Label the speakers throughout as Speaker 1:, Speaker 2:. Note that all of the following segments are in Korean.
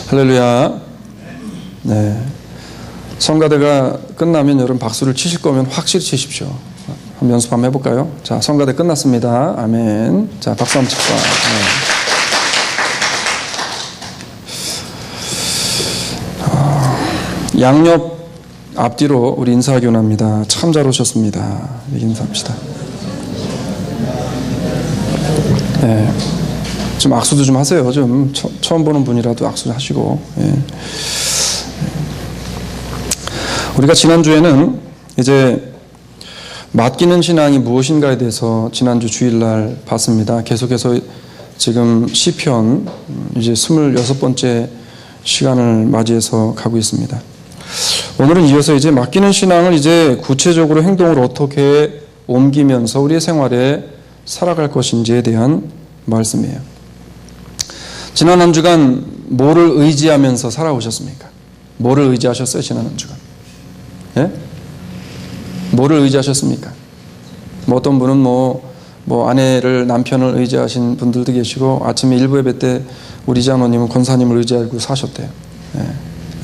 Speaker 1: 할렐루야. 네. 성가대가 끝나면 여러분 박수를 치실 거면 확실히 치십시오. 한번 연습 한번 해볼까요? 자, 성가대 끝났습니다. 아멘. 자, 박수 한번 칩시다. 네. 양옆 앞뒤로 우리 인사하기 원합니다. 참 잘 오셨습니다. 인사합시다. 네. 좀 악수도 좀 하세요. 좀 처음 보는 분이라도 악수 하시고. 예. 우리가 지난주에는 이제 맡기는 신앙이 무엇인가에 대해서 지난주 주일날 봤습니다. 계속해서 지금 시편 이제 26번째 시간을 맞이해서 가고 있습니다. 오늘은 이어서 이제 맡기는 신앙을 이제 구체적으로 행동으로 어떻게 옮기면서 우리의 생활에 살아갈 것인지에 대한 말씀이에요. 지난 한 주간 뭐를 의지하면서 살아오셨습니까? 뭐를 의지하셨어요? 지난 한 주간. 예? 뭐를 의지하셨습니까? 뭐 어떤 분은 뭐 아내를, 남편을 의지하신 분들도 계시고, 아침에 일부 예배 때 우리 장로님은 권사님을 의지하고 사셨대요. 예.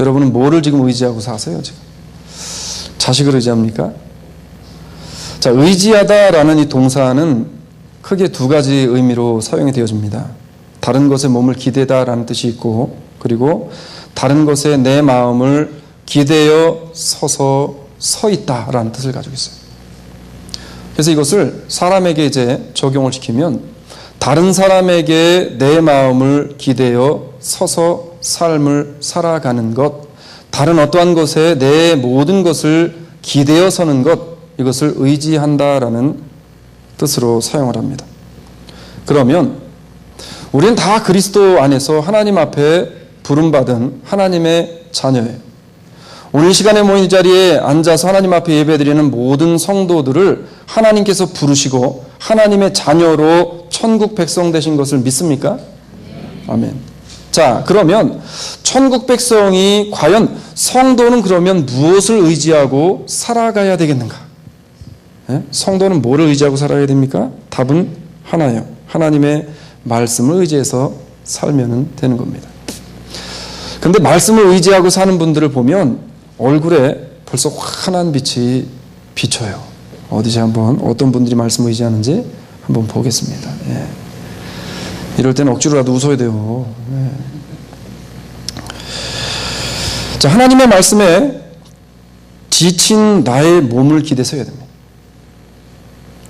Speaker 1: 여러분은 뭐를 지금 의지하고 사세요? 지금 자식을 의지합니까? 자, 의지하다라는 이 동사는 크게 두 가지 의미로 사용이 되어집니다. 다른 것에 몸을 기대다라는 뜻이 있고, 그리고 다른 것에 내 마음을 기대어 서 있다라는 뜻을 가지고 있어요. 그래서 이것을 사람에게 이제 적용을 시키면, 다른 사람에게 내 마음을 기대어 서서 삶을 살아가는 것, 다른 어떠한 것에 내 모든 것을 기대어 서는 것, 이것을 의지한다라는 뜻으로 사용을 합니다. 그러면 우리는 다 그리스도 안에서 하나님 앞에 부름받은 하나님의 자녀예요. 오늘 시간에 모인 이 자리에 앉아서 하나님 앞에 예배드리는 모든 성도들을 하나님께서 부르시고 하나님의 자녀로 천국 백성 되신 것을 믿습니까? 아멘. 자, 그러면 천국 백성이 과연 성도는 그러면 무엇을 의지하고 살아가야 되겠는가? 네? 성도는 뭐를 의지하고 살아야 됩니까? 답은 하나예요. 하나님의 말씀을 의지해서 살면 되는 겁니다. 근데 말씀을 의지하고 사는 분들을 보면 얼굴에 벌써 환한 빛이 비쳐요. 어디서 한번 어떤 분들이 말씀을 의지하는지 한번 보겠습니다. 예. 이럴 때는 억지로라도 웃어야 돼요. 예. 자, 하나님의 말씀에 지친 나의 몸을 기대 서야 됩니다.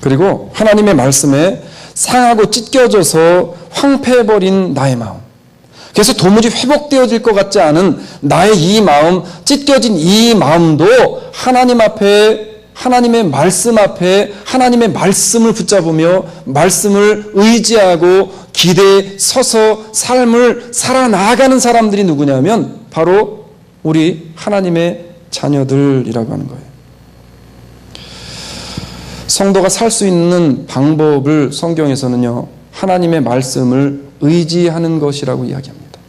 Speaker 1: 그리고 하나님의 말씀에 상하고 찢겨져서 황폐해버린 나의 마음, 그래서 도무지 회복되어질 것 같지 않은 나의 이 마음, 찢겨진 이 마음도 하나님 앞에, 하나님의 말씀 앞에 하나님의 말씀을 붙잡으며 말씀을 의지하고 기대에 서서 삶을 살아나가는 사람들이 누구냐면 바로 우리 하나님의 자녀들이라고 하는 거예요. 성도가 살 수 있는 방법을 성경에서는요, 하나님의 말씀을 의지하는 것이라고 이야기합니다.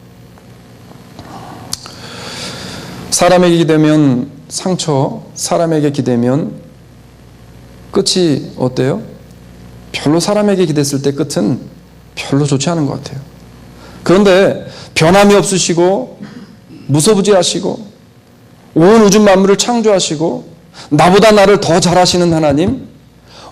Speaker 1: 사람에게 기대면 상처, 사람에게 기대면 끝이 어때요? 별로 사람에게 기댔을 때 끝은 별로 좋지 않은 것 같아요. 그런데 변함이 없으시고 무소부지하시고 온 우주 만물을 창조하시고 나보다 나를 더 잘하시는 하나님,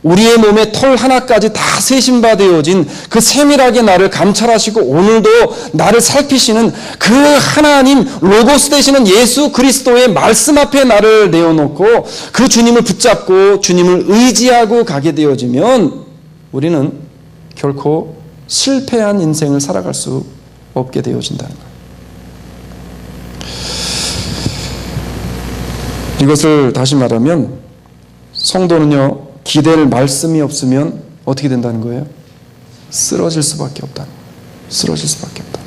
Speaker 1: 우리의 몸에 털 하나까지 다 세심받아진 그 세밀하게 나를 감찰하시고 오늘도 나를 살피시는 그 하나님, 로고스 되시는 예수 그리스도의 말씀 앞에 나를 내어놓고 그 주님을 붙잡고 주님을 의지하고 가게 되어지면 우리는 결코 실패한 인생을 살아갈 수 없게 되어진다는 거예요. 이것을 다시 말하면 성도는요, 기댈 말씀이 없으면 어떻게 된다는 거예요? 쓰러질 수밖에 없다. 쓰러질 수밖에 없다.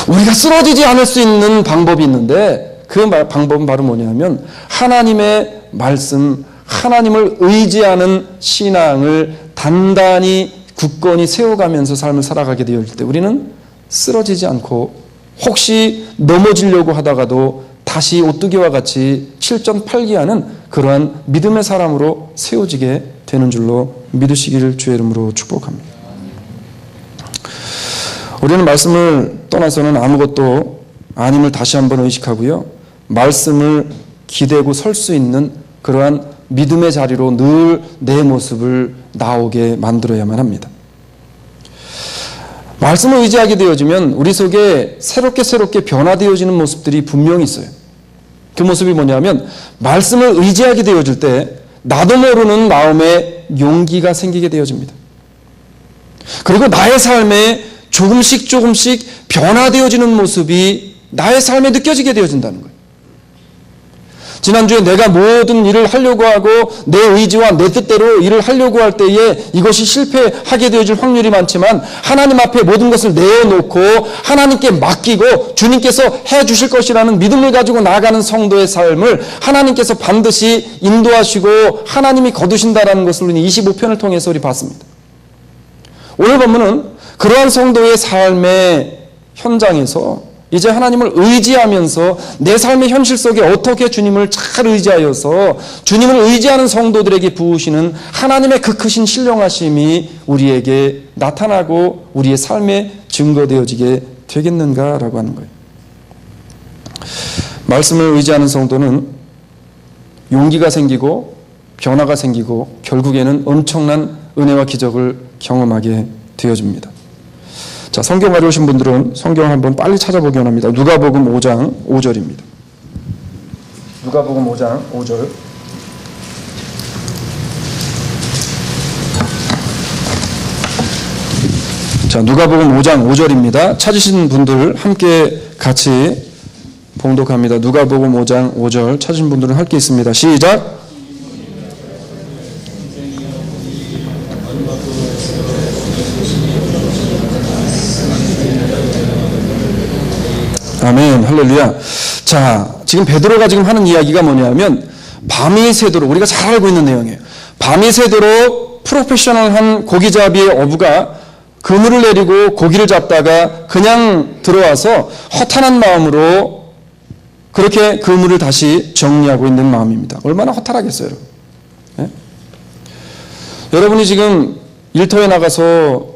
Speaker 1: 우리가 쓰러지지 않을 수 있는 방법이 있는데 그 방법은 바로 뭐냐면 하나님의 말씀, 하나님을 의지하는 신앙을 단단히 굳건히 세워가면서 삶을 살아가게 되어 있을 때 우리는 쓰러지지 않고 혹시 넘어지려고 하다가도 다시 오뚜기와 같이 7전8기하는 그러한 믿음의 사람으로 세워지게 되는 줄로 믿으시기를 주의 이름으로 축복합니다. 우리는 말씀을 떠나서는 아무것도 아님을 다시 한번 의식하고요. 말씀을 기대고 설 수 있는 그러한 믿음의 자리로 늘 내 모습을 나오게 만들어야만 합니다. 말씀을 의지하게 되어지면 우리 속에 새롭게 변화되어지는 모습들이 분명히 있어요. 그 모습이 뭐냐면 말씀을 의지하게 되어질 때 나도 모르는 마음에 용기가 생기게 되어집니다. 그리고 나의 삶에 조금씩 변화되어지는 모습이 나의 삶에 느껴지게 되어진다는 거예요. 지난주에 내가 모든 일을 하려고 하고 내 의지와 내 뜻대로 일을 하려고 할 때에 이것이 실패하게 되어질 확률이 많지만 하나님 앞에 모든 것을 내어놓고 하나님께 맡기고 주님께서 해주실 것이라는 믿음을 가지고 나아가는 성도의 삶을 하나님께서 반드시 인도하시고 하나님이 거두신다라는 것을 25편을 통해서 우리 봤습니다. 오늘 본문은 그러한 성도의 삶의 현장에서 이제 하나님을 의지하면서 내 삶의 현실 속에 어떻게 주님을 잘 의지하여서 주님을 의지하는 성도들에게 부으시는 하나님의 그 크신 신령하심이 우리에게 나타나고 우리의 삶에 증거되어지게 되겠는가라고 하는 거예요. 말씀을 의지하는 성도는 용기가 생기고 변화가 생기고 결국에는 엄청난 은혜와 기적을 경험하게 되어집니다. 자, 성경 가져오신 분들은 성경을 한번 빨리 찾아보기 원합니다. 누가복음 5장 5절입니다. 누가복음 5장 5절. 자, 누가복음 5장 5절입니다. 찾으신 분들 함께 같이 봉독합니다. 누가복음 5장 5절 찾으신 분들은 함께 있습니다. 시작. 아멘, 할렐루야. 자, 지금 베드로가 지금 하는 이야기가 뭐냐면 밤이 새도록, 우리가 잘 알고 있는 내용이에요. 밤이 새도록 프로페셔널한 고기잡이의 어부가 그물을 내리고 고기를 잡다가 그냥 들어와서 허탄한 마음으로 그렇게 그물을 다시 정리하고 있는 마음입니다. 얼마나 허탈하겠어요, 여러분. 네? 여러분이 지금 일터에 나가서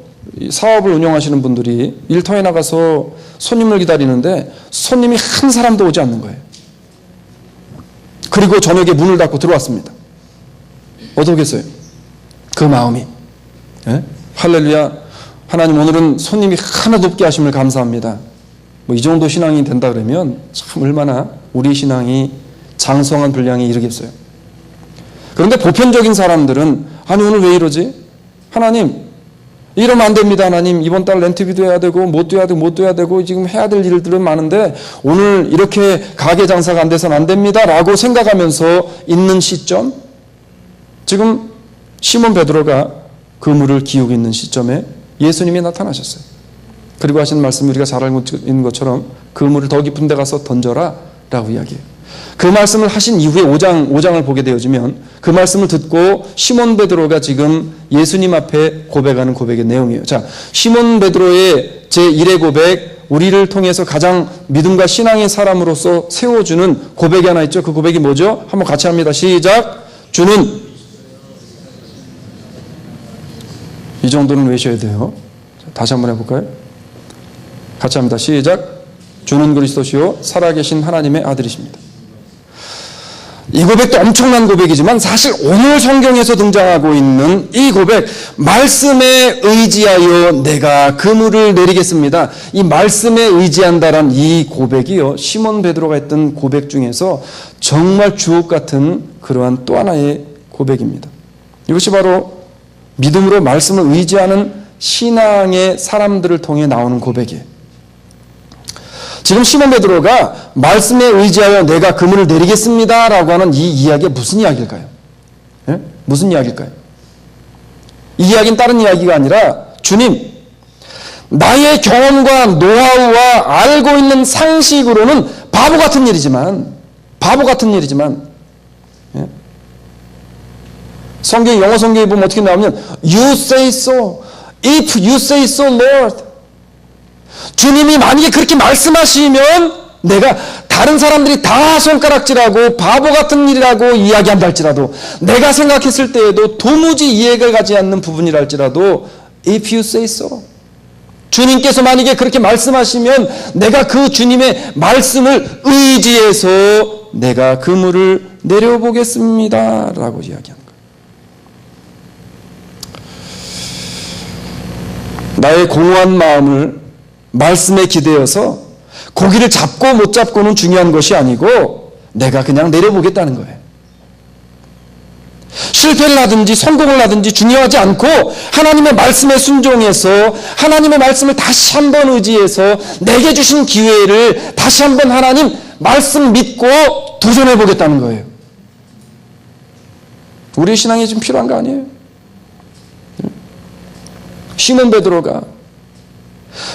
Speaker 1: 사업을 운영하시는 분들이 일터에 나가서 손님을 기다리는데 손님이 한 사람도 오지 않는 거예요. 그리고 저녁에 문을 닫고 들어왔습니다. 어떠겠어요? 그 마음이. 예? 할렐루야. 하나님, 오늘은 손님이 하나도 없게 하심을 감사합니다. 뭐 이 정도 신앙이 된다 그러면 참 얼마나 우리 신앙이 장성한 분량에 이르겠어요. 그런데 보편적인 사람들은 아니 오늘 왜 이러지? 하나님, 이러면 안 됩니다. 하나님, 이번 달 렌트비도 해야 되고 못 둬야 되고 지금 해야 될 일들은 많은데 오늘 이렇게 가게 장사가 안 돼서는 안 됩니다 라고 생각하면서 있는 시점, 지금 시몬 베드로가 그물을 기우고 있는 시점에 예수님이 나타나셨어요. 그리고 하신 말씀이 우리가 잘 알고 있는 것처럼 그물을 더 깊은 데 가서 던져라 라고 이야기해요. 그 말씀을 하신 이후에 5장을 보게 되어지면 그 말씀을 듣고 시몬 베드로가 지금 예수님 앞에 고백하는 고백의 내용이에요. 자, 시몬 베드로의 제1의 고백, 우리를 통해서 가장 믿음과 신앙의 사람으로서 세워주는 고백이 하나 있죠. 그 고백이 뭐죠? 한번 같이 합니다. 시작. 주는, 이 정도는 외셔야 돼요. 다시 한번 해볼까요? 같이 합니다. 시작. 주는 그리스도시요 살아계신 하나님의 아들이십니다. 이 고백도 엄청난 고백이지만 사실 오늘 성경에서 등장하고 있는 이 고백, 말씀에 의지하여 내가 그물을 내리겠습니다. 이 말씀에 의지한다란 이 고백이요, 시몬 베드로가 했던 고백 중에서 정말 주옥 같은 그러한 또 하나의 고백입니다. 이것이 바로 믿음으로 말씀을 의지하는 신앙의 사람들을 통해 나오는 고백이에요. 지금 시몬 베드로가 말씀에 의지하여 내가 그물을 내리겠습니다 라고 하는 이 이야기가 무슨 이야기일까요? 예? 무슨 이야기일까요? 이 이야기는 다른 이야기가 아니라 주님, 나의 경험과 노하우와 알고 있는 상식으로는 바보 같은 일이지만 예? 성경, 영어 성경에 보면 어떻게 나오면 You say so, if you say so, Lord. 주님이 만약에 그렇게 말씀하시면 내가 다른 사람들이 다 손가락질하고 바보 같은 일이라고 이야기한다 할지라도, 내가 생각했을 때에도 도무지 이해가 가지 않는 부분이라 할지라도 If you say so, 주님께서 만약에 그렇게 말씀하시면 내가 그 주님의 말씀을 의지해서 내가 그물을 내려보겠습니다 라고 이야기하는 거예요. 나의 공허한 마음을 말씀에 기대어서 고기를 잡고 못 잡고는 중요한 것이 아니고 내가 그냥 내려보겠다는 거예요. 실패를 하든지 성공을 하든지 중요하지 않고 하나님의 말씀에 순종해서 하나님의 말씀을 다시 한번 의지해서 내게 주신 기회를 다시 한번 하나님 말씀 믿고 도전해 보겠다는 거예요. 우리의 신앙이 좀 필요한 거 아니에요? 시몬 베드로가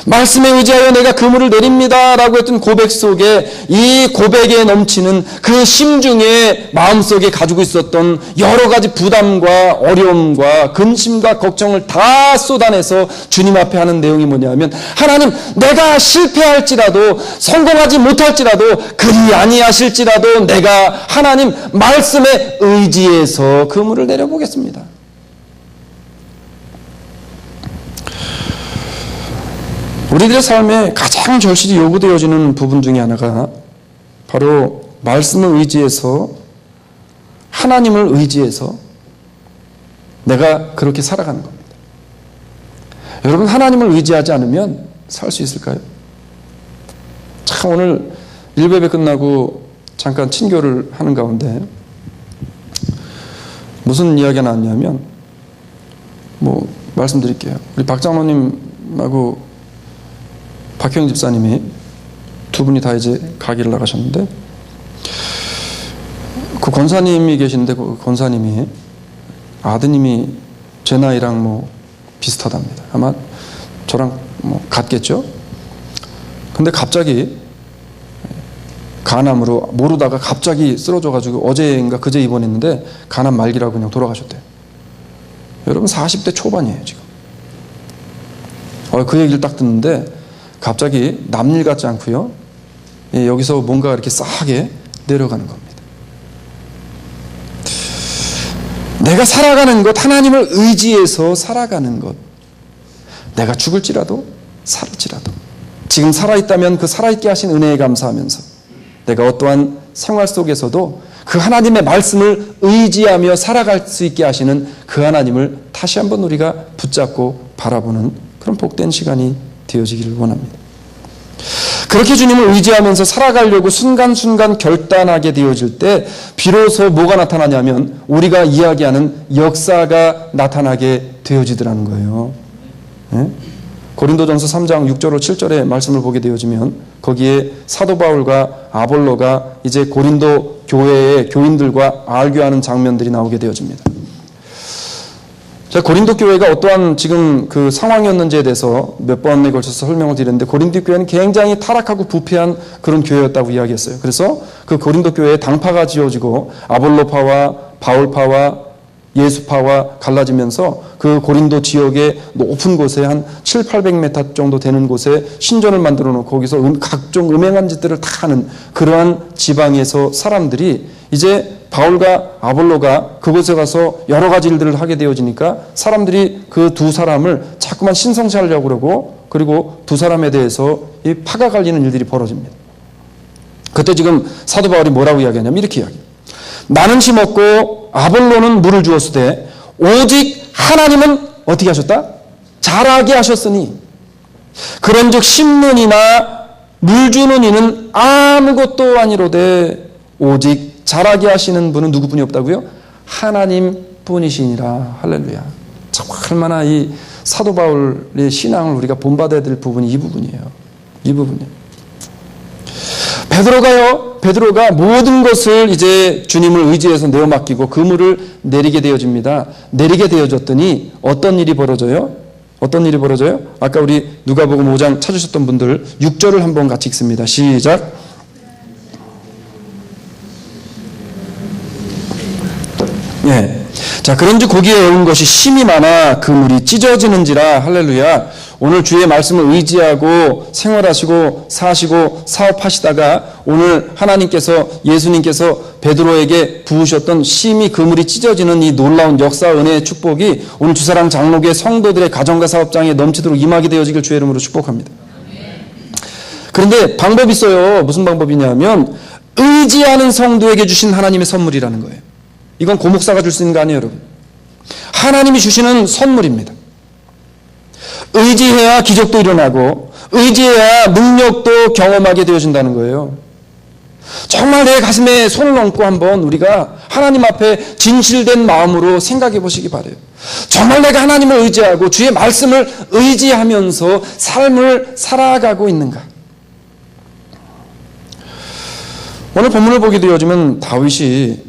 Speaker 1: 말씀에 의지하여 내가 그물을 내립니다 라고 했던 고백 속에 이 고백에 넘치는 그 심중에 마음속에 가지고 있었던 여러 가지 부담과 어려움과 근심과 걱정을 다 쏟아내서 주님 앞에 하는 내용이 뭐냐면 하나님 내가 실패할지라도 성공하지 못할지라도 그리 아니하실지라도 내가 하나님 말씀에 의지해서 그물을 내려보겠습니다. 우리들의 삶에 가장 절실히 요구되어지는 부분 중에 하나가 바로 말씀을 의지해서 하나님을 의지해서 내가 그렇게 살아가는 겁니다. 여러분 하나님을 의지하지 않으면 살 수 있을까요? 참 오늘 일베배 끝나고 잠깐 친교를 하는 가운데 무슨 이야기가 나왔냐면 말씀드릴게요. 우리 박 장로님하고 박형 집사님이 두 분이 다 이제 가기를 나가셨는데 그 권사님이 계신데 그 권사님이 아드님이 제 나이랑 비슷하답니다. 아마 저랑 같겠죠? 근데 갑자기 간암으로 모르다가 갑자기 쓰러져가지고 어제인가 그제 입원했는데 간암 말기라고 그냥 돌아가셨대요. 여러분 40대 초반이에요 지금. 그 얘기를 딱 듣는데 갑자기 남일 같지 않고요. 여기서 뭔가 이렇게 싸하게 내려가는 겁니다. 내가 살아가는 것, 하나님을 의지해서 살아가는 것. 내가 죽을지라도 살을지라도 지금 살아있다면 그 살아있게 하신 은혜에 감사하면서 내가 어떠한 생활 속에서도 그 하나님의 말씀을 의지하며 살아갈 수 있게 하시는 그 하나님을 다시 한번 우리가 붙잡고 바라보는 그런 복된 시간이 되어지기를 원합니다. 그렇게 주님을 의지하면서 살아가려고 순간순간 결단하게 되어질 때 비로소 뭐가 나타나냐면 우리가 이야기하는 역사가 나타나게 되어지더라는 거예요. 네? 고린도전서 3장 6절로 7절의 말씀을 보게 되어지면 거기에 사도 바울과 아볼로가 이제 고린도 교회의 교인들과 알교하는 장면들이 나오게 되어집니다. 제가 고린도 교회가 어떠한 지금 그 상황이었는지에 대해서 몇 번에 걸쳐서 설명을 드렸는데 고린도 교회는 굉장히 타락하고 부패한 그런 교회였다고 이야기했어요. 그래서 그 고린도 교회에 당파가 지어지고 아볼로파와 바울파와 예수파와 갈라지면서 그 고린도 지역의 높은 곳에 한 700-800m 정도 되는 곳에 신전을 만들어 놓고 거기서 각종 음행한 짓들을 다 하는 그러한 지방에서 사람들이 이제 바울과 아볼로가 그곳에 가서 여러 가지 일들을 하게 되어지니까 사람들이 그 두 사람을 자꾸만 신성시하려고 그러고 그리고 두 사람에 대해서 이 파가 갈리는 일들이 벌어집니다. 그때 지금 사도 바울이 뭐라고 이야기하냐면 이렇게 이야기해요. 나는 심었고 아볼로는 물을 주었으되 오직 하나님은 어떻게 하셨다? 자라게 하셨으니 그런즉 심는 이나 물 주는 이는 아무것도 아니로되 오직 자라게 하시는 분은 누구뿐이 없다고요? 하나님뿐이시니라. 할렐루야. 참 얼마나 이 사도 바울의 신앙을 우리가 본받아야 될 부분이 이 부분이에요. 이 부분이에요. 베드로가 모든 것을 이제 주님을 의지해서 내어 맡기고 그물을 내리게 되어집니다. 내리게 되어졌더니 어떤 일이 벌어져요? 어떤 일이 벌어져요? 아까 우리 누가복음 5장 찾으셨던 분들 6절을 한번 같이 읽습니다. 시작. 예. 자, 그런즉 고기에 어운 것이 심이 많아 그물이 찢어지는지라. 할렐루야. 오늘 주의 말씀을 의지하고 생활하시고 사시고 사업하시다가 오늘 하나님께서 예수님께서 베드로에게 부으셨던 심히 그물이 찢어지는 이 놀라운 역사 은혜의 축복이 오늘 주사랑 장로교회 성도들의 가정과 사업장에 넘치도록 임하게 되어지길 주의 이름으로 축복합니다. 그런데 방법이 있어요. 무슨 방법이냐면 의지하는 성도에게 주신 하나님의 선물이라는 거예요. 이건 고목사가 줄 수 있는 거 아니에요, 여러분. 하나님이 주시는 선물입니다. 의지해야 기적도 일어나고 의지해야 능력도 경험하게 되어진다는 거예요. 정말 내 가슴에 손을 얹고 한번 우리가 하나님 앞에 진실된 마음으로 생각해 보시기 바라요. 정말 내가 하나님을 의지하고 주의 말씀을 의지하면서 삶을 살아가고 있는가? 오늘 본문을 보게 되어지면 다윗이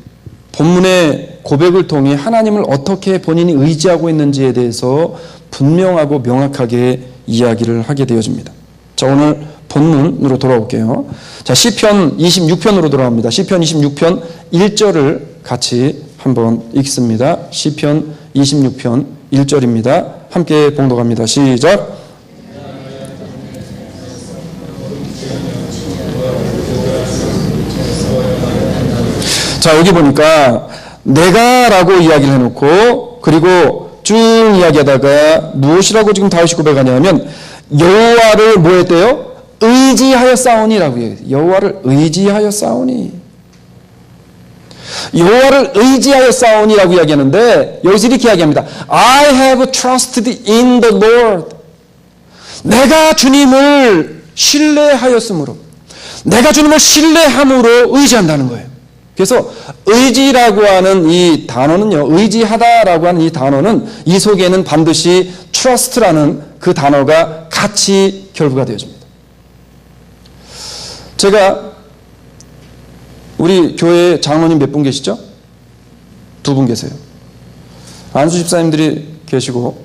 Speaker 1: 본문의 고백을 통해 하나님을 어떻게 본인이 의지하고 있는지에 대해서 분명하고 명확하게 이야기를 하게 되어집니다. 자, 오늘 본문으로 돌아올게요. 자, 시편 26편으로 돌아옵니다. 시편 26편 1절을 같이 한번 읽습니다. 시편 26편 1절입니다. 함께 봉독합니다. 시작. 자, 여기 보니까 내가라고 이야기를 해놓고 그리고 쭉 이야기하다가 무엇이라고 지금 다윗이 고백하냐면 여호와를 뭐 했대요? 의지하여 싸우니라고 얘기해요. 여호와를 의지하여 싸우니. 여호와를 의지하여 싸우니라고 이야기하는데 여기서 이렇게 이야기합니다. I have trusted in the Lord. 내가 주님을 신뢰하였으므로, 내가 주님을 신뢰함으로 의지한다는 거예요. 그래서 의지라고 하는 이 단어는요, 의지하다라고 하는 이 단어는 이 속에는 반드시 trust라는 그 단어가 같이 결부가 되어집니다. 제가 우리 교회에 장로님 몇 분 계시죠? 2분 계세요. 안수 집사님들이 계시고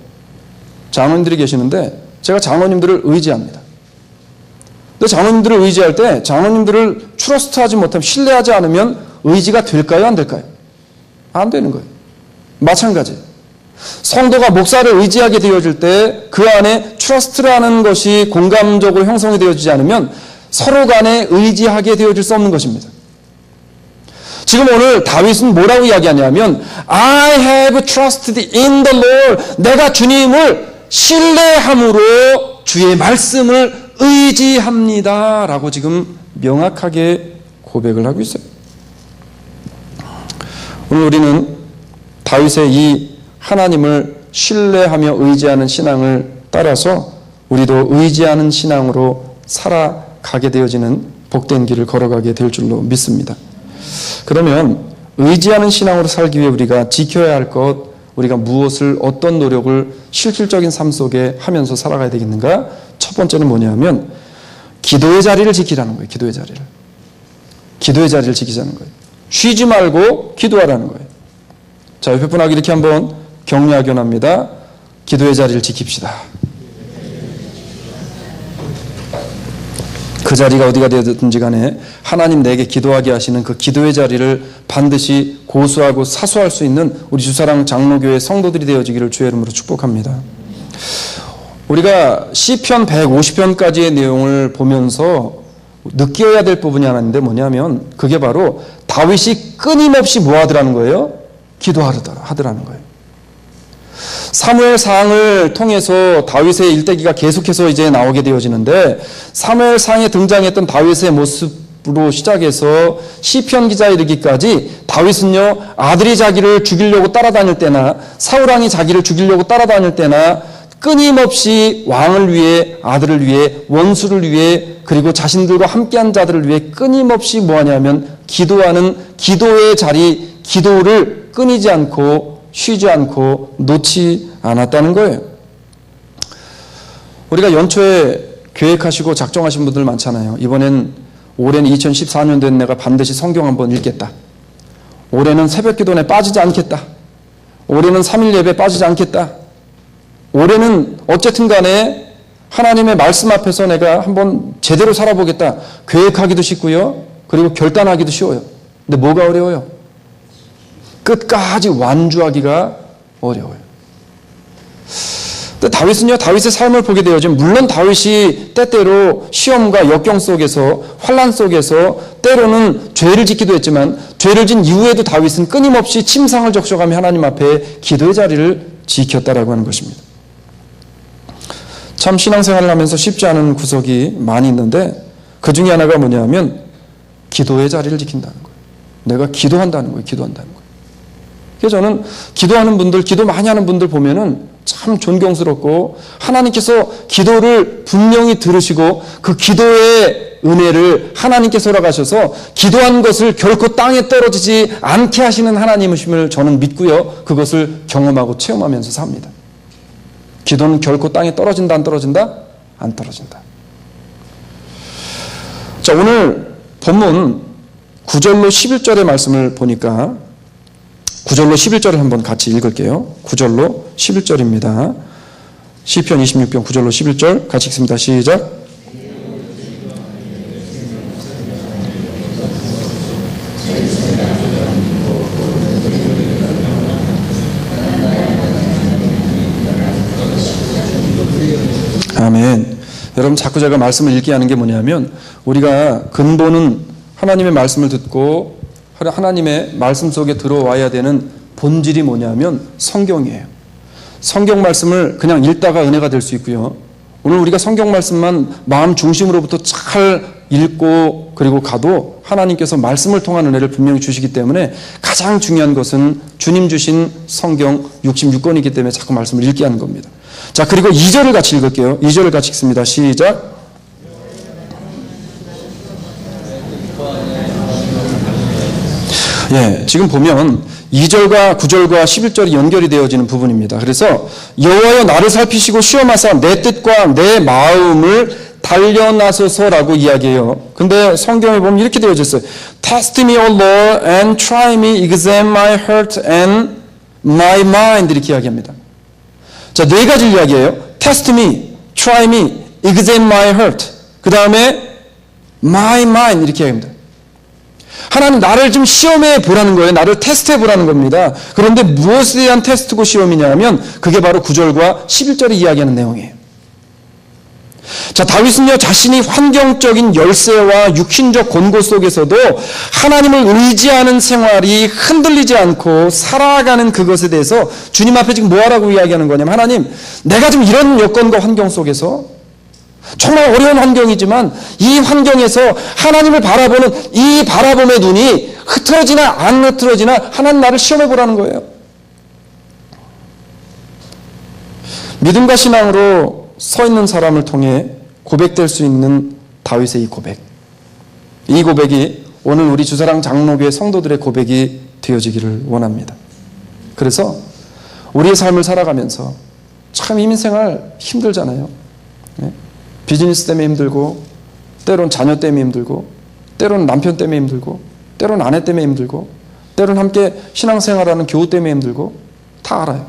Speaker 1: 장로님들이 계시는데 제가 장로님들을 의지합니다. 근데 장로님들을 의지할 때 장로님들을 트러스트하지 못하면, 신뢰하지 않으면 의지가 될까요? 안 될까요? 안 되는 거예요. 마찬가지. 성도가 목사를 의지하게 되어질 때 그 안에 트러스트라는 것이 공감적으로 형성이 되어지지 않으면 서로 간에 의지하게 되어질 수 없는 것입니다. 지금 오늘 다윗은 뭐라고 이야기하냐면 I have trusted in the Lord. 내가 주님을 신뢰함으로 주의 말씀을 의지합니다 라고 지금 명확하게 고백을 하고 있어요. 오늘 우리는 다윗의 이 하나님을 신뢰하며 의지하는 신앙을 따라서 우리도 의지하는 신앙으로 살아가게 되어지는 복된 길을 걸어가게 될 줄로 믿습니다. 그러면 의지하는 신앙으로 살기 위해 우리가 지켜야 할 것, 우리가 무엇을, 어떤 노력을 실질적인 삶 속에 하면서 살아가야 되겠는가? 첫 번째는 뭐냐면 기도의 자리를 지키라는 거예요. 기도의 자리를. 기도의 자리를 지키자는 거예요. 쉬지 말고 기도하라는 거예요. 자, 옆에 분하고 이렇게 한번 격려하기 원합니다. 기도의 자리를 지킵시다. 그 자리가 어디가 되든지 간에 하나님 내게 기도하게 하시는 그 기도의 자리를 반드시 고수하고 사수할 수 있는 우리 주사랑 장로교회 성도들이 되어지기를 주의 이름으로 축복합니다. 우리가 시편 150편까지의 내용을 보면서 느껴야 될 부분이 하나 있는데 뭐냐면 그게 바로 다윗이 끊임없이 뭐 하더라는 거예요? 기도하더라는 거예요. 사무엘상을 통해서 다윗의 일대기가 계속해서 이제 나오게 되어지는데 사무엘상에 등장했던 다윗의 모습으로 시작해서 시편 기자에 이르기까지 다윗은요, 아들이 자기를 죽이려고 따라다닐 때나 사울왕이 자기를 죽이려고 따라다닐 때나 끊임없이 왕을 위해, 아들을 위해, 원수를 위해, 그리고 자신들과 함께한 자들을 위해 끊임없이 뭐하냐면 기도하는 기도의 자리, 기도를 끊이지 않고 쉬지 않고 놓지 않았다는 거예요. 우리가 연초에 계획하시고 작정하신 분들 많잖아요. 이번엔 올해는 2014년 된 내가 반드시 성경 한번 읽겠다. 올해는 새벽 기도에 빠지지 않겠다. 올해는 3일 예배 빠지지 않겠다. 올해는 어쨌든 간에 하나님의 말씀 앞에서 내가 한번 제대로 살아보겠다. 계획하기도 쉽고요. 그리고 결단하기도 쉬워요. 근데 뭐가 어려워요? 끝까지 완주하기가 어려워요. 근데 다윗은요, 다윗의 삶을 보게 되어지면 물론 다윗이 때때로 시험과 역경 속에서 환난 속에서 때로는 죄를 짓기도 했지만 죄를 진 이후에도 다윗은 끊임없이 침상을 적셔가며 하나님 앞에 기도의 자리를 지켰다라고 하는 것입니다. 참 신앙생활을 하면서 쉽지 않은 구석이 많이 있는데 그 중에 하나가 뭐냐면 기도의 자리를 지킨다는 거예요. 내가 기도한다는 거예요. 기도한다는 거예요. 그래서 저는 기도하는 분들, 기도 많이 하는 분들 보면은 참 존경스럽고 하나님께서 기도를 분명히 들으시고 그 기도의 은혜를 하나님께서 허락하셔서 기도한 것을 결코 땅에 떨어지지 않게 하시는 하나님이심을 저는 믿고요. 그것을 경험하고 체험하면서 삽니다. 기도는 결코 땅에 떨어진다, 안 떨어진다? 안 떨어진다. 자, 오늘 본문 9절로 11절의 말씀을 보니까 9절로 11절을 한번 같이 읽을게요. 9절로 11절입니다. 시편 26편 9절로 11절 같이 읽습니다. 시작. 아멘. 여러분, 자꾸 제가 말씀을 읽게 하는 게 뭐냐면 우리가 근본은 하나님의 말씀을 듣고 하나님의 말씀 속에 들어와야 되는 본질이 뭐냐면 성경이에요. 성경 말씀을 그냥 읽다가 은혜가 될 수 있고요. 오늘 우리가 성경 말씀만 마음 중심으로부터 잘 읽고 그리고 가도 하나님께서 말씀을 통한 은혜를 분명히 주시기 때문에 가장 중요한 것은 주님 주신 성경 66권이기 때문에 자꾸 말씀을 읽게 하는 겁니다. 자, 그리고 2절을 같이 읽을게요. 2절을 같이 읽습니다. 시작. 예, 지금 보면 2절과 9절과 11절이 연결이 되어지는 부분입니다. 그래서 여호와여 나를 살피시고 시험하사 내 뜻과 내 마음을 단련하소서라고 이야기해요. 근데 성경에 보면 이렇게 되어져 있어요. Test me, O Lord, and try me, examine my heart and my mind 이렇게 이야기합니다. 자, 네 가지를 이야기해요. Test me, try me, examine my heart. 그 다음에 my mind 이렇게 이야기합니다. 하나님 나를 좀 시험해 보라는 거예요. 나를 테스트해 보라는 겁니다. 그런데 무엇에 대한 테스트고 시험이냐 하면 그게 바로 9절과 11절이 이야기하는 내용이에요. 자, 다윗은요 자신이 환경적인 열세와 육신적 곤고 속에서도 하나님을 의지하는 생활이 흔들리지 않고 살아가는 그것에 대해서 주님 앞에 지금 뭐하라고 이야기하는 거냐면 하나님 내가 지금 이런 여건과 환경 속에서 정말 어려운 환경이지만 이 환경에서 하나님을 바라보는 이 바라봄의 눈이 흐트러지나 안 흐트러지나 하나님 나를 시험해 보라는 거예요. 믿음과 신앙으로 서 있는 사람을 통해 고백될 수 있는 다윗의 이 고백. 이 고백이 오늘 우리 주사랑 장로교회 성도들의 고백이 되어지기를 원합니다. 그래서 우리의 삶을 살아가면서 참 이민생활 힘들잖아요. 네? 비즈니스 때문에 힘들고 때론 자녀 때문에 힘들고 때론 남편 때문에 힘들고 때론 아내 때문에 힘들고 때론 함께 신앙생활하는 교우 때문에 힘들고 다 알아요.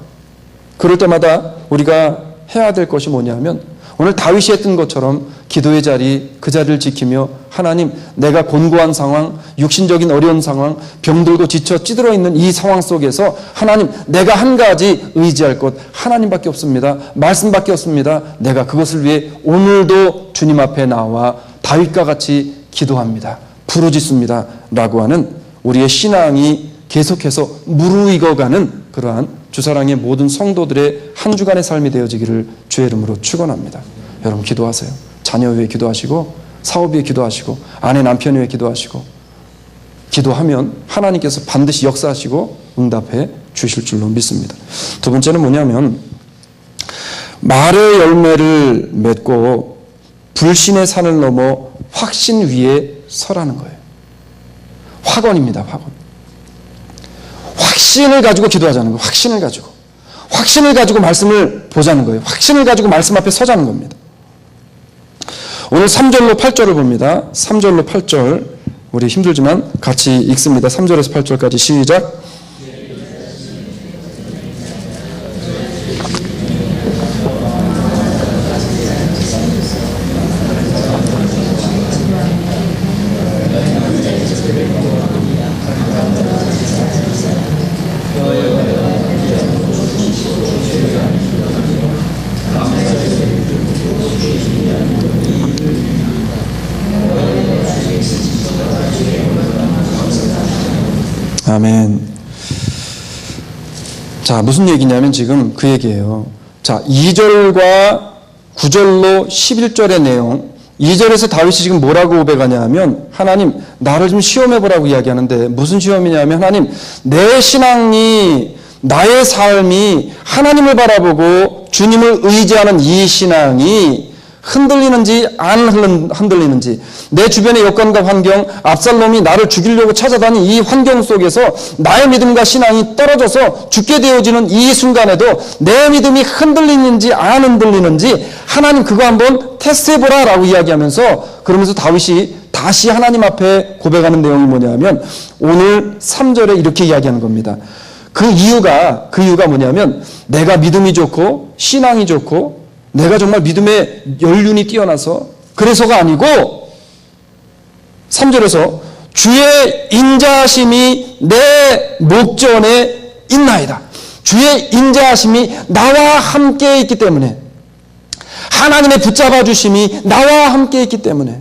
Speaker 1: 그럴 때마다 우리가 해야 될 것이 뭐냐면 오늘 다윗이 했던 것처럼 기도의 자리 그 자리를 지키며 하나님 내가 곤고한 상황 육신적인 어려운 상황 병들고 지쳐 찌들어 있는 이 상황 속에서 하나님 내가 한 가지 의지할 것 하나님밖에 없습니다. 말씀밖에 없습니다. 내가 그것을 위해 오늘도 주님 앞에 나와 다윗과 같이 기도합니다. 부르짖습니다. 라고 하는 우리의 신앙이 계속해서 무르익어가는 그러한 주사랑의 모든 성도들의 한 주간의 삶이 되어지기를 주의 이름으로 축원합니다. 여러분 기도하세요. 자녀 위해 기도하시고 사업 위해 기도하시고 아내 남편 위해 기도하시고 기도하면 하나님께서 반드시 역사하시고 응답해 주실 줄로 믿습니다. 두 번째는 뭐냐면 말의 열매를 맺고 불신의 산을 넘어 확신 위에 서라는 거예요. 확언입니다. 확언. 확신을 가지고 기도하자는 거예요. 확신을 가지고 말씀을 보자는 거예요. 확신을 가지고 말씀 앞에 서자는 겁니다. 오늘 3절로 8절을 봅니다. 3절로 8절 우리 힘들지만 같이 읽습니다. 3절에서 8절까지 시작. 아멘. 자, 무슨 얘기냐면 지금 그 얘기예요. 자, 2절과 9절로 11절의 내용. 2절에서 다윗이 지금 뭐라고 고백하냐 하면, 하나님 나를 좀 시험해보라고 이야기하는데, 무슨 시험이냐면, 하나님 내 신앙이, 나의 삶이 하나님을 바라보고 주님을 의지하는 이 신앙이 흔들리는지 안 흔들리는지, 내 주변의 여건과 환경, 압살롬이 나를 죽이려고 찾아다닌 이 환경 속에서 나의 믿음과 신앙이 떨어져서 죽게 되어지는 이 순간에도 내 믿음이 흔들리는지 안 흔들리는지 하나님 그거 한번 테스트해보라 라고 이야기하면서, 그러면서 다윗이 다시 하나님 앞에 고백하는 내용이 뭐냐면 오늘 3절에 이렇게 이야기하는 겁니다. 그 이유가 뭐냐면, 내가 믿음이 좋고 신앙이 좋고 내가 정말 믿음의 연륜이 뛰어나서 그래서가 아니고, 3절에서 주의 인자하심이 내 목전에 있나이다. 주의 인자하심이 나와 함께 있기 때문에, 하나님의 붙잡아 주심이 나와 함께 있기 때문에,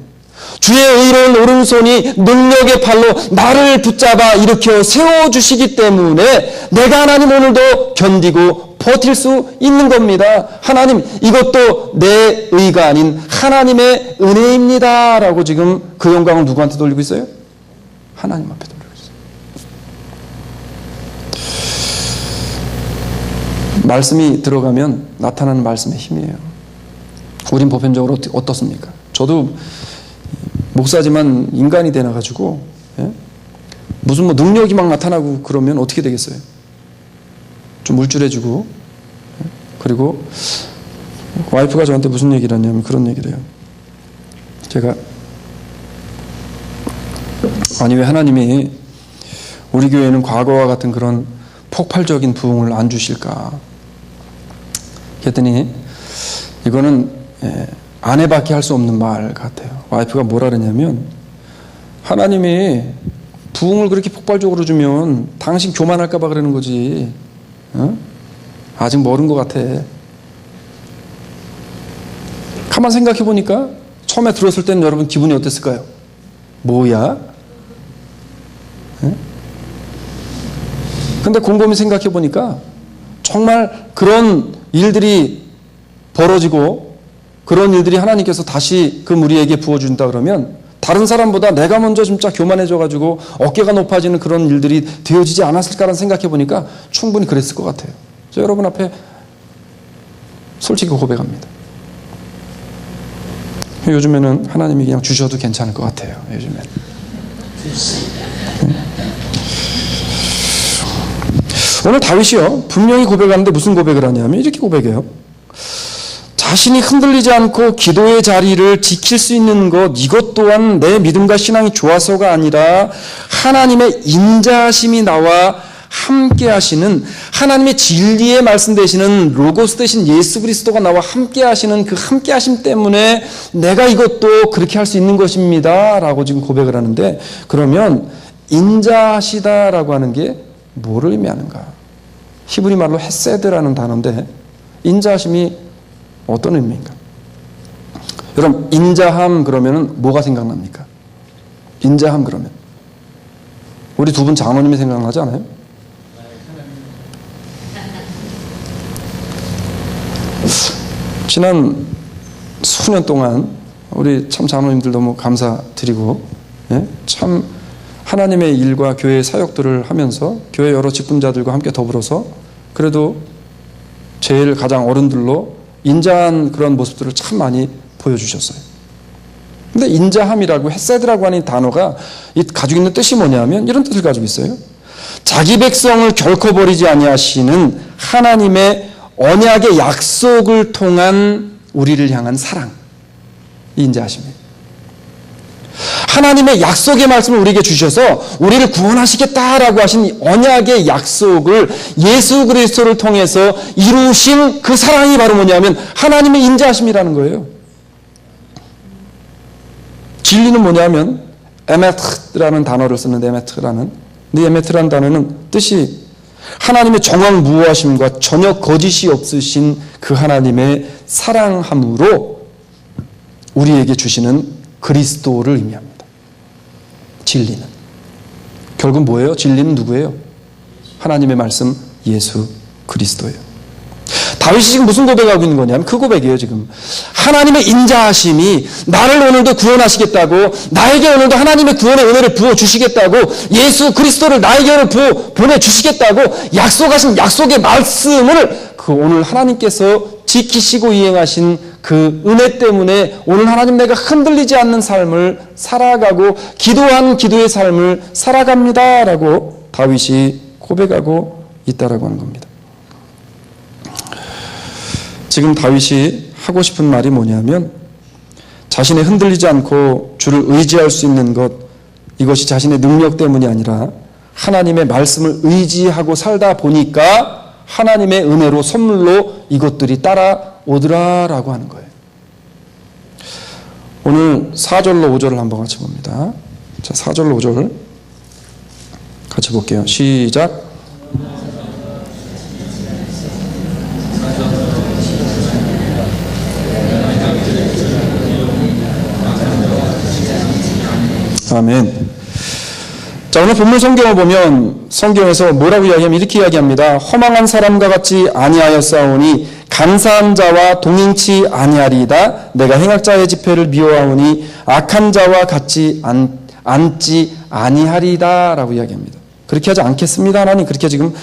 Speaker 1: 주의 의로운 오른손이 능력의 팔로 나를 붙잡아 일으켜 세워주시기 때문에 내가 하나님 오늘도 견디고 버틸 수 있는 겁니다. 하나님 이것도 내 의가 아닌 하나님의 은혜입니다 라고 지금 그 영광을 누구한테 돌리고 있어요? 하나님 앞에 돌리고 있어요. 말씀이 들어가면 나타나는 말씀의 힘이에요. 우린 보편적으로 어떻습니까? 저도 목사지만 인간이 되나가지고, 예? 무슨 뭐 능력이 막 나타나고 그러면 어떻게 되겠어요? 좀 물줄해주고, 예? 그리고 와이프가 저한테 무슨 얘기를 하냐면 그런 얘기를 해요. 제가, 아니 왜 하나님이 우리 교회에는 과거와 같은 그런 폭발적인 부흥을 안 주실까? 그랬더니 이거는 아내밖에 할 수 없는 말 같아요. 와이프가 뭐라 그러냐면, 하나님이 부흥을 그렇게 폭발적으로 주면 당신 교만할까 봐 그러는 거지. 어? 아직 멀은 것 같아. 가만 생각해 보니까 처음에 들었을 때는 여러분 기분이 어땠을까요? 뭐야? 근데 곰곰이 생각해 보니까 정말 그런 일들이 벌어지고 그런 일들이 하나님께서 다시 그 무리에게 부어준다 그러면 다른 사람보다 내가 먼저 진짜 교만해져가지고 어깨가 높아지는 그런 일들이 되어지지 않았을까라는 생각해 보니까 충분히 그랬을 것 같아요. 그래서 여러분 앞에 솔직히 고백합니다. 요즘에는 하나님이 그냥 주셔도 괜찮을 것 같아요. 요즘에는. 오늘 다윗이요, 분명히 고백하는데 무슨 고백을 하냐면 이렇게 고백해요. 자신이 흔들리지 않고 기도의 자리를 지킬 수 있는 것, 이것 또한 내 믿음과 신앙이 좋아서가 아니라 하나님의 인자하심이 나와 함께 하시는, 하나님의 진리의 말씀 되시는 로고스 되신 예수 그리스도가 나와 함께 하시는 그 함께 하심 때문에 내가 이것도 그렇게 할 수 있는 것입니다 라고 지금 고백을 하는데, 그러면 인자하시다라고 하는 게 뭐를 의미하는가? 히브리 말로 헤세드라는 단어인데, 인자하심이 어떤 의미인가? 여러분, 인자함 그러면 뭐가 생각납니까? 인자함 그러면 우리 두 분 장로님이 생각나지 않아요? 지난 수년 동안 우리 참 장로님들 너무 감사드리고, 예? 참 하나님의 일과 교회의 사역들을 하면서 교회 여러 직분자들과 함께 더불어서 그래도 제일 가장 어른들로 인자한 그런 모습들을 참 많이 보여주셨어요. 근데 인자함이라고, 헤세드라고 하는 단어가 가지고 있는 뜻이 뭐냐면 이런 뜻을 가지고 있어요. 자기 백성을 결코 버리지 아니하시는 하나님의 언약의 약속을 통한 우리를 향한 사랑, 이 인자하심이에요. 하나님의 약속의 말씀을 우리에게 주셔서 우리를 구원하시겠다라고 하신 언약의 약속을 예수 그리스도를 통해서 이루신 그 사랑이 바로 뭐냐면 하나님의 인자하심이라는 거예요. 진리는 뭐냐면 에메트라는 단어를 쓰는데, 에메트라는 단어는 뜻이 하나님의 정확무오하심과 전혀 거짓이 없으신 그 하나님의 사랑함으로 우리에게 주시는 그리스도를 의미합니다. 진리는. 결국 뭐예요? 진리는 누구예요? 하나님의 말씀 예수 그리스도예요. 다윗이 지금 무슨 고백하고 있는 거냐면 그 고백이에요. 지금 하나님의 인자하심이 나를 오늘도 구원하시겠다고, 나에게 오늘도 하나님의 구원의 은혜를 부어주시겠다고, 예수 그리스도를 나에게 오늘 보내주시겠다고 약속하신 약속의 말씀을 그 오늘 하나님께서 지키시고 이행하신 그 은혜 때문에 오늘 하나님 내가 흔들리지 않는 삶을 살아가고 기도한 기도의 삶을 살아갑니다 라고 다윗이 고백하고 있다라고 하는 겁니다. 지금 다윗이 하고 싶은 말이 뭐냐면 자신이 흔들리지 않고 주를 의지할 수 있는 것, 이것이 자신의 능력 때문이 아니라 하나님의 말씀을 의지하고 살다 보니까 하나님의 은혜로 선물로 이것들이 따라오더라라고 하는 거예요. 오늘 4절로 5절을 한번 같이 봅니다. 자, 4절로 5절 같이 볼게요. 시작. 아멘. 자, 오늘 본문 성경을 보면 성경에서 뭐라고 이야기하면 이렇게 이야기합니다. 허망한 사람과 같이 아니하였사오니 감사한 자와 동행치 아니하리이다. 내가 행악자의 집회를 미워하오니 악한 자와 같이 앉지 아니하리이다 라고 이야기합니다. 그렇게 하지 않겠습니다 하나님, 그렇게 지금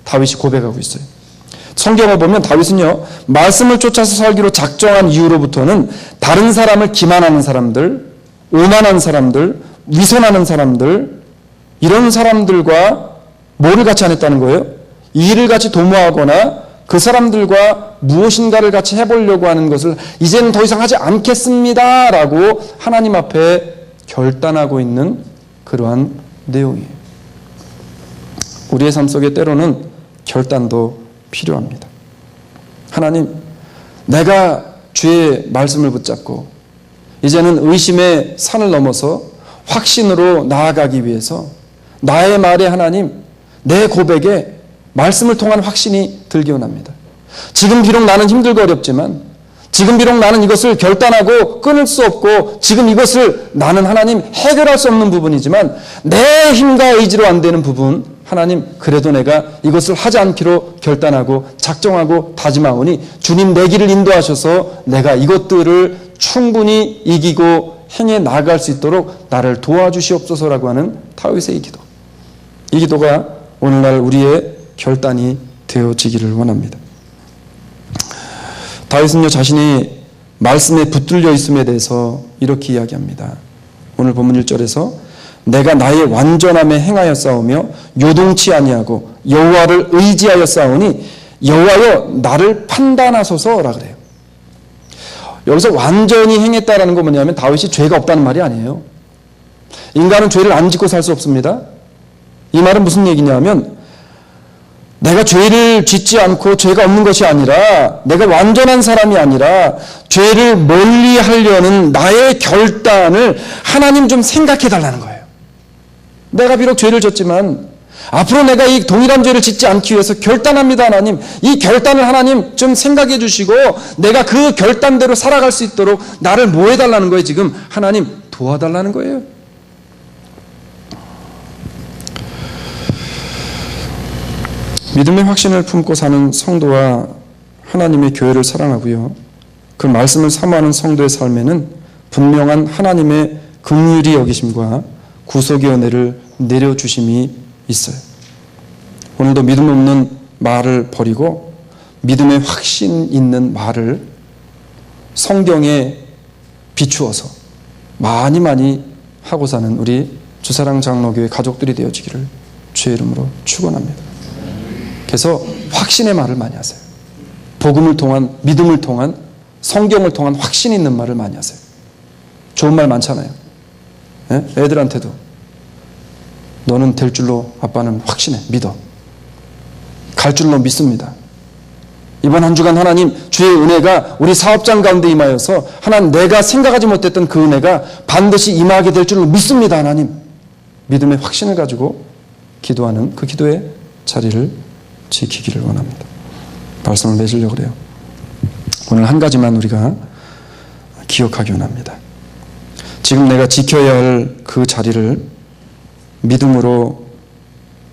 Speaker 1: 다윗이 고백하고 있어요. 성경을 보면 다윗은요, 말씀을 쫓아서 살기로 작정한 이후로부터는 다른 사람을 기만하는 사람들, 오만한 사람들, 위선하는 사람들, 이런 사람들과 뭐를 같이 안 했다는 거예요? 일을 같이 도모하거나 그 사람들과 무엇인가를 같이 해보려고 하는 것을 이제는 더 이상 하지 않겠습니다 라고 하나님 앞에 결단하고 있는 그러한 내용이에요. 우리의 삶 속에 때로는 결단도 필요합니다. 하나님, 내가 주의 말씀을 붙잡고 이제는 의심의 산을 넘어서 확신으로 나아가기 위해서 나의 말에 하나님, 내 고백에 말씀을 통한 확신이 들기 원합니다. 지금 비록 나는 힘들고 어렵지만, 지금 비록 나는 이것을 결단하고 끊을 수 없고, 지금 이것을 나는 하나님 해결할 수 없는 부분이지만 내 힘과 의지로 안 되는 부분, 하나님 그래도 내가 이것을 하지 않기로 결단하고 작정하고 다짐하오니 주님 내 길을 인도하셔서 내가 이것들을 충분히 이기고 행해 나아갈 수 있도록 나를 도와주시옵소서라고 하는 다윗의 기도. 이 기도가 오늘날 우리의 결단이 되어지기를 원합니다. 다윗은요, 자신이 말씀에 붙들려 있음에 대해서 이렇게 이야기합니다. 오늘 본문 1절에서 내가 나의 완전함에 행하여 싸우며 요동치 아니하고 여호와를 의지하여 싸우니 여호와여 나를 판단하소서라 그래요. 여기서 완전히 행했다라는 건 뭐냐면 다윗이 죄가 없다는 말이 아니에요. 인간은 죄를 안 짓고 살 수 없습니다. 이 말은 무슨 얘기냐면 내가 죄를 짓지 않고 죄가 없는 것이 아니라 내가 완전한 사람이 아니라 죄를 멀리 하려는 나의 결단을 하나님 좀 생각해 달라는 거예요. 내가 비록 죄를 졌지만 앞으로 내가 이 동일한 죄를 짓지 않기 위해서 결단합니다 하나님. 이 결단을 하나님 좀 생각해 주시고 내가 그 결단대로 살아갈 수 있도록 나를 뭐 해달라는 거예요. 지금 하나님 도와달라는 거예요. 믿음의 확신을 품고 사는 성도와 하나님의 교회를 사랑하고요, 그 말씀을 사모하는 성도의 삶에는 분명한 하나님의 긍휼히 여기심과 구속의 은혜를 내려주심이 있어요. 오늘도 믿음 없는 말을 버리고 믿음의 확신 있는 말을 성경에 비추어서 많이 하고 사는 우리 주사랑 장로교회 가족들이 되어지기를 주의 이름으로 축원합니다. 그래서 확신의 말을 많이 하세요. 복음을 통한, 믿음을 통한, 성경을 통한 확신 있는 말을 많이 하세요. 좋은 말 많잖아요. 네? 애들한테도 너는 될 줄로 아빠는 확신해, 믿어. 갈 줄로 믿습니다. 이번 한 주간 하나님 주의 은혜가 우리 사업장 가운데 임하여서 하나님 내가 생각하지 못했던 그 은혜가 반드시 임하게 될 줄로 믿습니다. 하나님 믿음의 확신을 가지고 기도하는 그 기도의 자리를 지키기를 원합니다. 말씀을 맺으려고 그래요. 오늘 한 가지만 우리가 기억하기 원합니다. 지금 내가 지켜야 할 그 자리를 믿음으로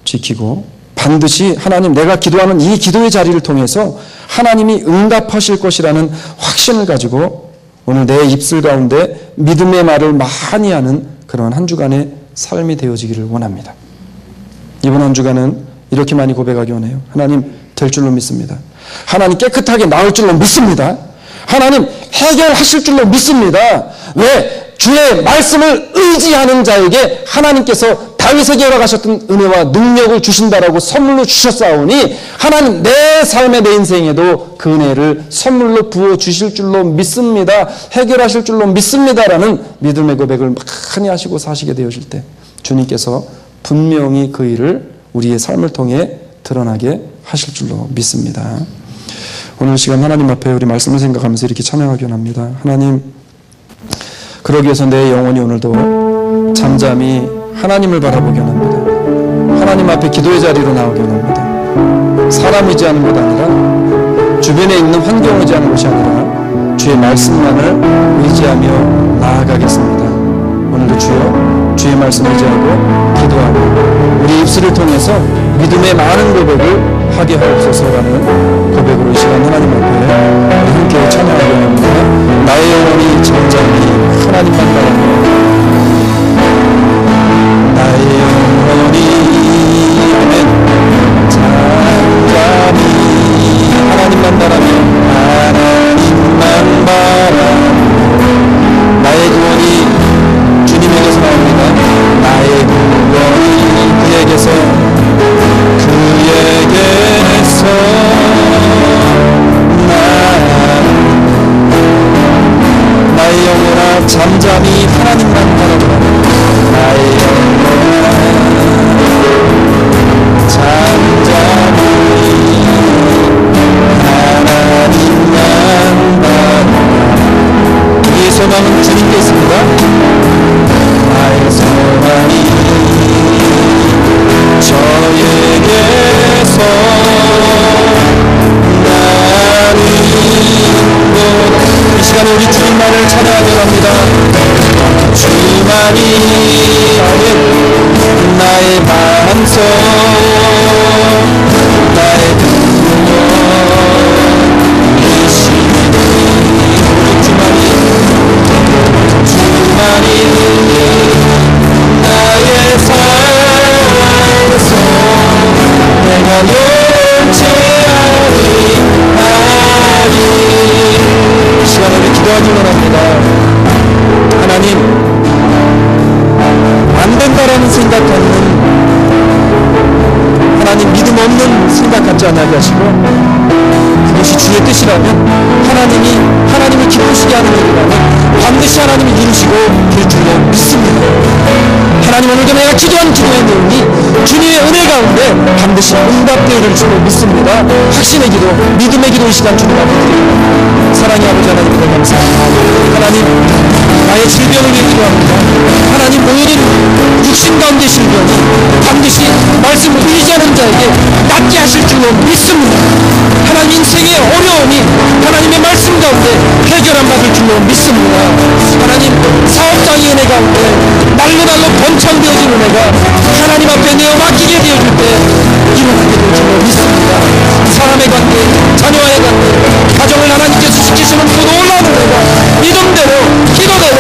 Speaker 1: 지키고 반드시 하나님 내가 기도하는 이 기도의 자리를 통해서 하나님이 응답하실 것이라는 확신을 가지고 오늘 내 입술 가운데 믿음의 말을 많이 하는 그런 한 주간의 삶이 되어지기를 원합니다. 이번 한 주간은 이렇게 많이 고백하기 원해요. 하나님 될 줄로 믿습니다. 하나님 깨끗하게 나올 줄로 믿습니다. 하나님 해결하실 줄로 믿습니다. 왜? 주의 말씀을 의지하는 자에게 하나님께서 다윗에게 허락하셨던 은혜와 능력을 주신다라고 선물로 주셨사오니 하나님 내 삶의 내 인생에도 그 은혜를 선물로 부어주실 줄로 믿습니다. 해결하실 줄로 믿습니다라는 믿음의 고백을 많이 하시고 사시게 되어질 때 주님께서 분명히 그 일을 우리의 삶을 통해 드러나게 하실 줄로 믿습니다. 오늘 시간 하나님 앞에 우리 말씀을 생각하면서 이렇게 찬양하기 원합니다. 하나님, 그러기 위해서 내 영혼이 오늘도 잠잠히 하나님을 바라보기 원합니다. 하나님 앞에 기도의 자리로 나오기 원합니다. 사람 의지하는 것 아니라 주변에 있는 환경 의지하는 것이 아니라 주의 말씀만을 의지하며 나아가겠습니다. 오늘도 주여 주의 말씀 의지하고 기도하고 우리 입술을 통해서 믿음의 많은 고백을 하게 하옵소서라는 고백으로 이 시간 하나님 앞에 함께 찬양하기 원합니다. 나의 영혼이 잠잠히 하나님만 바라보며 나의 영혼이 잠잠히 하나님만 바라며 하나님만 바라며 나의 구원이 주님에게서 나옵니다. 나의 구원이 그에게서 나의 영혼아 잠잠히 하나님만 바라보라. 나의 영혼아 잠잠히 하나님만 바라보라. 우리의 소망은 주님께 있습니다. 나의 소망이 저에게서 이 시간에 우리 주님만을 찬양하며 갑니다. 주만이 나의 반석 나의 구원이시니 주만이 나의 산소 내가 이 시간에 우리 기도하기 원합니다. 하나님, 안 된다라는 생각 갖는 하나님 믿음 없는 생각 갖지 않게 하시고 그것이 주의 뜻이라면 하나님을 기쁘시게 하는 일이라면 반드시 하나님이 이루시고 될 줄로 믿습니다. 하나님, 오늘도 내가 기도한 기도의 내용이 주님의 은혜 가운데 반드시 응답되어질 줄로 믿습니다. 확신의 기도, 믿음의 기도 이 시간 주님 앞에 드립니다. 사랑의 아버지 하나님, 감사합니다. 하나님, 나의 질병을 위해 기도합니다. 하나님, 모든 육신 가운데 질병이 반드시 말씀 의지하는 자에게 낫게 하실 줄로 믿습니다. 하나님, 인생의 어려움이 하나님의 말씀 가운데 해결한 받을 줄로 믿습니다. 하나님, 사업장의 은혜 가운데 날로 번창되어진 은혜가 하나님 앞에 내어 맡기게 되어질 때 일어나게 될 줄로 믿습니다. 사람의 관계, 자녀와의 관계, 가정을 하나님께서 지키시는 그 놀라운 은혜가 믿음대로, 기도대로,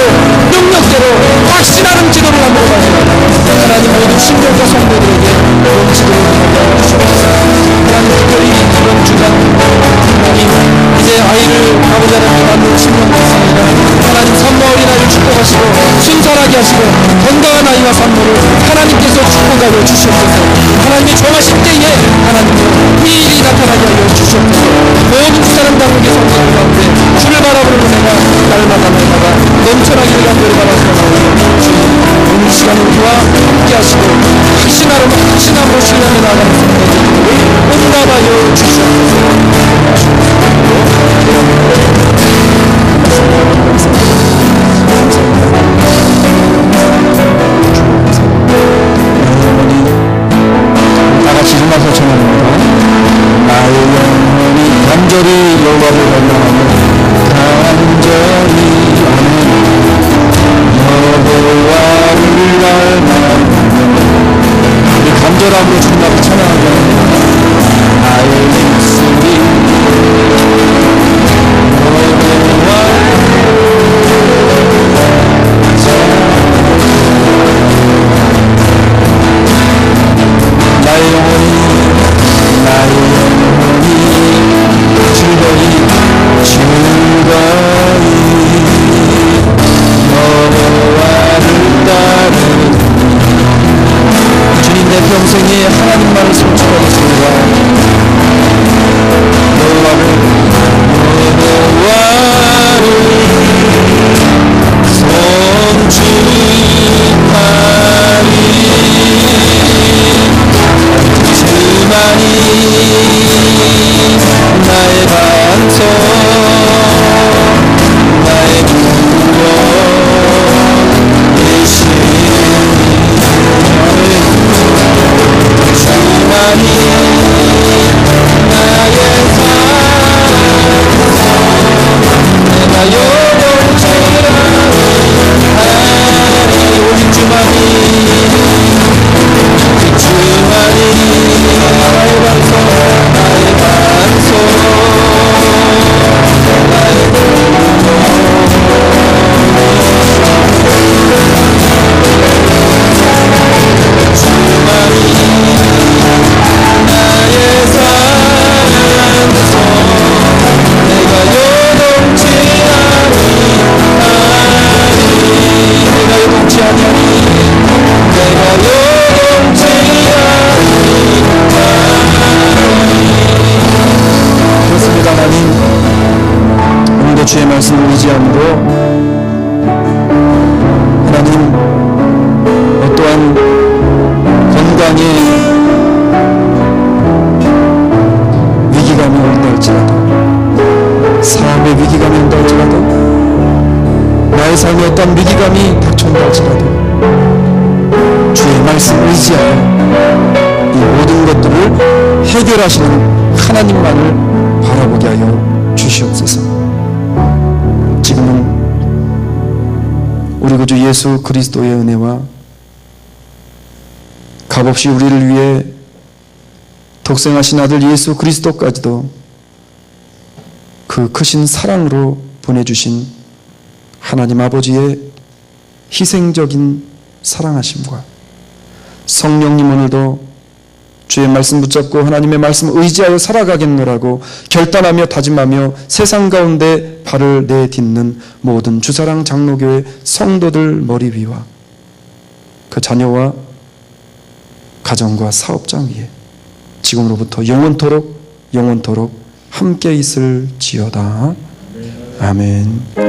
Speaker 1: 능력대로 확신하는 지도를 한번 가져가라. 하나님, 모든 신령과 성도들에게 그런 지도를 하여 주시옵소서. 하나님, 특별히 이번 주간 하나님, 이제 아이를 아버지 하나님 낳는 신령 됐습니다. 하나님, 산모 어린아이를 축복하시고 순산하게 하시고 건강한 아이와 산모를 하나님께서 축복하여 주시옵소서. 하나님의 정하신 때에 하나님의 후일이 나타나게 하여 주시옵소서. 모든 사람 당국의 성도들 가운데 주를 바라보는 은혜가 날마다 넘쳐나기를 간절히 바라옵나오니 주님, 오늘 시간을 우리와 함께 하시고 확신함으로 신뢰하며 나아가는 성도의 기도를 응답하여 주시옵소서. 다같이 일어나서 전합니다. 나의 영혼이 간절히 여호와를 갈망하며 간절히 아멘. 간절함으로 주님 앞에 찬양하며 나의 목소리 나의 영혼이 즐거이 여호와를 따르니 주님 내 평생에 하나님만을 송축하겠습니다. 여호와를 송축하리 주만이 나의 반석 나의 구원이시니 주만이 나의 반석 내가 요동치라하니 오직 주만이 나의 반석 나의 반석 나의 주만이 나의 산성 내가 요동치 아니하니 내가 요동치 그렇습니다. 하나님 오늘도 주의 말씀을 의지함으로 하나님 어떠한 건강에 위기감이 온다 할지라도 사업의 위기감이 온다 할지라도 나의 삶에 어떠한 위기감이 닥쳐온다 할지라도 주의 말씀을 의지하여 이 모든 것들을 해결하시는 하나님만을 바라보게 하여 주시옵소서. 지금은 우리 구주 예수 그리스도의 은혜와 값없이 우리를 위해 독생하신 아들 예수 그리스도까지도 그 크신 사랑으로 보내주신 하나님 아버지의 희생적인 사랑하심과 성령님 오늘도 주의 말씀 붙잡고 하나님의 말씀을 의지하여 살아가겠노라고 결단하며 다짐하며 세상 가운데 발을 내딛는 모든 주사랑 장로교회 성도들 머리 위와 그 자녀와 가정과 사업장 위에 지금으로부터 영원토록 함께 있을지어다. 아멘.